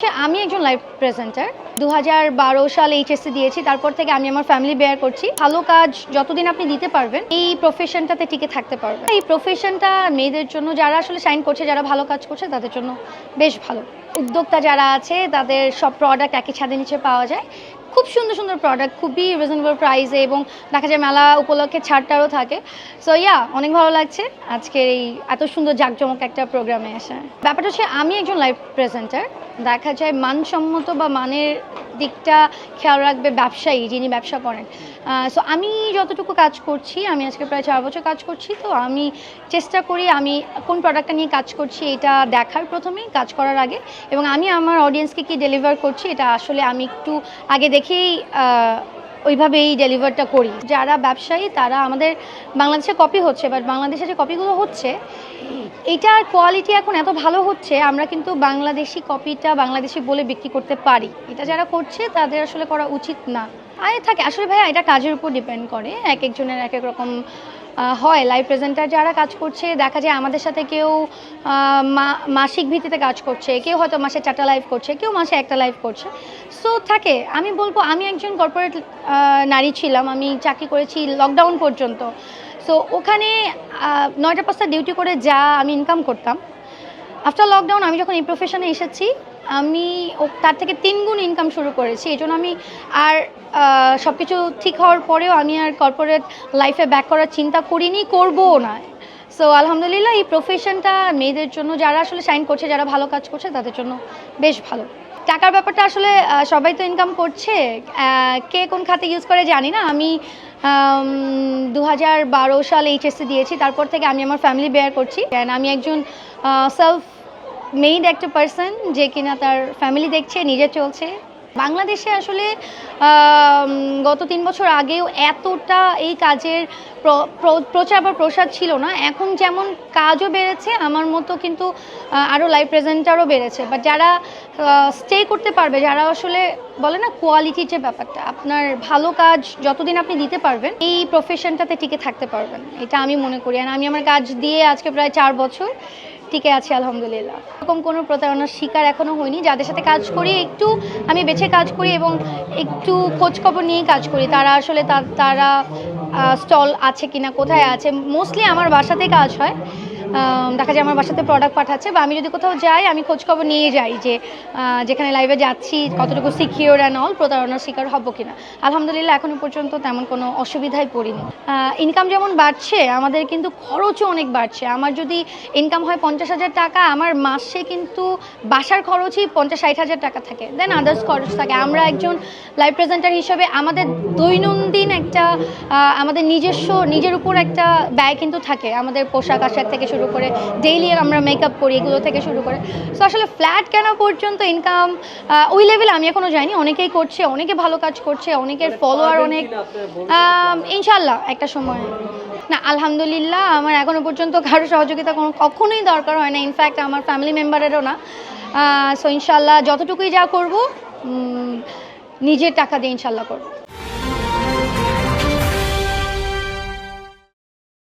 আমি একজন live presenter 2012 সালে এইচএসসি দিয়েছি। তারপর থেকে আমি আমার ফ্যামিলি বেয়ার করছি। ভালো কাজ যতদিন আপনি দিতে পারবেন এই প্রফেশনটাতে টিকে থাকতে পারবেন। এই প্রফেশনটা মেয়েদের জন্য যারা আসলে শাইন করছে, যারা ভালো কাজ করছে তাদের জন্য বেশ ভালো। উদ্যোক্তা যারা আছে তাদের সব প্রোডাক্ট একই ছাদের নিচে পাওয়া যায়। খুব সুন্দর সুন্দর প্রোডাক্ট, খুবই রিজনেবল প্রাইসে, এবং দেখা যায় মেলা উপলক্ষে ছাড়টারও থাকে। সো অনেক ভালো লাগছে আজকের এই এত সুন্দর জাঁকজমক একটা প্রোগ্রামে আসা। ব্যাপারটা হচ্ছে আমি একজন লাইভ প্রেজেন্টার। দেখা যায় মানসম্মত বা মানের দিকটা খেয়াল রাখবে ব্যবসায়ী যিনি ব্যবসা করেন। সো আমি যতটুকু কাজ করছি, আমি আজকে প্রায় 4 বছর কাজ করছি, তো আমি চেষ্টা করি আমি কোন প্রোডাক্টটা নিয়ে কাজ করছি এটা দেখার প্রথমেই কাজ করার আগে, এবং আমি আমার অডিয়েন্সকে কি ডেলিভার করছি এটা আসলে আমি একটু আগে দেখেই ওইভাবেই ডেলিভারটা করি। যারা ব্যবসায়ী তারা আমাদের বাংলাদেশে কপি হচ্ছে, বাট বাংলাদেশে যে কপিগুলো হচ্ছে এইটার কোয়ালিটি এখন এত ভালো হচ্ছে, আমরা কিন্তু বাংলাদেশি কপিটা বাংলাদেশি বলে বিক্রি করতে পারি। এটা যারা করছে তাদের আসলে করা উচিত না। আয় থাকে আসলে ভাইয়া, এটা কাজের উপর ডিপেন্ড করে, এক একজনের এক এক রকম হয়। লাইভ প্রেজেন্টার যারা কাজ করছে দেখা যায় আমাদের সাথে কেউ মাসিক ভিত্তিতে কাজ করছে, কেউ হয়তো মাসে 4টা লাইভ করছে, কেউ মাসে 1টা লাইভ করছে। সো থাকে, আমি বলবো আমি একজন কর্পোরেট নারী ছিলাম, আমি চাকরি করেছি লকডাউন পর্যন্ত। সো ওখানে 9টা 5টা ডিউটি করে যা আমি ইনকাম করতাম, আফটার লকডাউন আমি যখন এই প্রফেশনে এসেছি আমি তার থেকে 3 গুণ ইনকাম শুরু করেছি। এই জন্য আমি আর সব কিছু ঠিক হওয়ার পরেও আমি আর কর্পোরেট লাইফে ব্যাক করার চিন্তা করিনি, করবও না। সো আলহামদুলিল্লাহ এই প্রফেশনটা মেয়েদের জন্য যারা আসলে শাইন করছে, যারা ভালো কাজ করছে তাদের জন্য বেশ ভালো। টাকার ব্যাপারটা আসলে সবাই তো ইনকাম করছে, কে কোন খাতে ইউজ করে জানি না। আমি 2012 সালে এইচএসসি দিয়েছি, তারপর থেকে আমি আমার ফ্যামিলি বেয়ার করছি। আমি একজন সেলফ মেইড একটা পার্সন যে কিনা তার ফ্যামিলি দেখছে, নিজে চলছে। বাংলাদেশে আসলে গত 3 বছর আগেও এতটা এই কাজের প্রচার বা প্রসার ছিল না। এখন যেমন কাজও বেড়েছে, আমার মতো কিন্তু আরও লাইভ প্রেজেন্টারও বেড়েছে। বাট যারা স্টে করতে পারবে, যারা আসলে বলে না কোয়ালিটির যে ব্যাপারটা, আপনার ভালো কাজ যতদিন আপনি দিতে পারবেন এই প্রফেশনটাতে টিকে থাকতে পারবেন, এটা আমি মনে করি। আর আমি আমার কাজ দিয়ে আজকে প্রায় 4 বছর টিকে আছি আলহামদুলিল্লাহ। এরকম কোনো প্রতারণার শিকার এখনও হয়নি। যাদের সাথে কাজ করি একটু আমি বেছে কাজ করি এবং একটু খোঁজখবর নিয়েই কাজ করি, তারা আসলে তারা স্টল আছে কিনা, কোথায় আছে। মোস্টলি আমার বাসাতে কাজ হয়, দেখা যায় আমার বাসাতে প্রোডাক্ট পাঠাচ্ছে, বা আমি যদি কোথাও যাই আমি খোঁজখবর নিয়ে যাই যে যেখানে লাইভে যাচ্ছি কতটুকু সিকিউর অ্যান্ড অল, প্রতারণার শিকার হবো কিনা। আলহামদুলিল্লাহ এখনও পর্যন্ত তেমন কোনো অসুবিধায় পড়িনি। ইনকাম যেমন বাড়ছে, আমাদের কিন্তু খরচও অনেক বাড়ছে। আমার যদি ইনকাম হয় 50,000 টাকা, আমার মাসে কিন্তু বাসার খরচই 50-60,000 টাকা থাকে, দেন আদার্স খরচ থাকে। আমরা একজন লাইভ প্রেজেন্টার হিসেবে আমাদের দৈনন্দিন একটা আমাদের নিজের উপর একটা ব্যয় কিন্তু থাকে, আমাদের পোশাক আশাক থেকে শুরু করে ডেইলি আমরা মেকআপ করি, এগুলো থেকে শুরু করে। সো আসলে ফ্ল্যাট কেনা পর্যন্ত ইনকাম ওই লেভেলে আমি এখনও যাইনি। অনেকেই করছে, অনেকে ভালো কাজ করছে, অনেকের ফলোয়ার অনেক। ইনশাল্লাহ একটা সময় না, আলহামদুলিল্লাহ আমার এখনও পর্যন্ত কারো সহযোগিতা কখনোই দরকার হয় না, ইনফ্যাক্ট আমার ফ্যামিলি মেম্বারেরও না। সো ইনশাল্লাহ যতটুকুই যা করব নিজের টাকা দিয়ে ইনশাল্লাহ করব।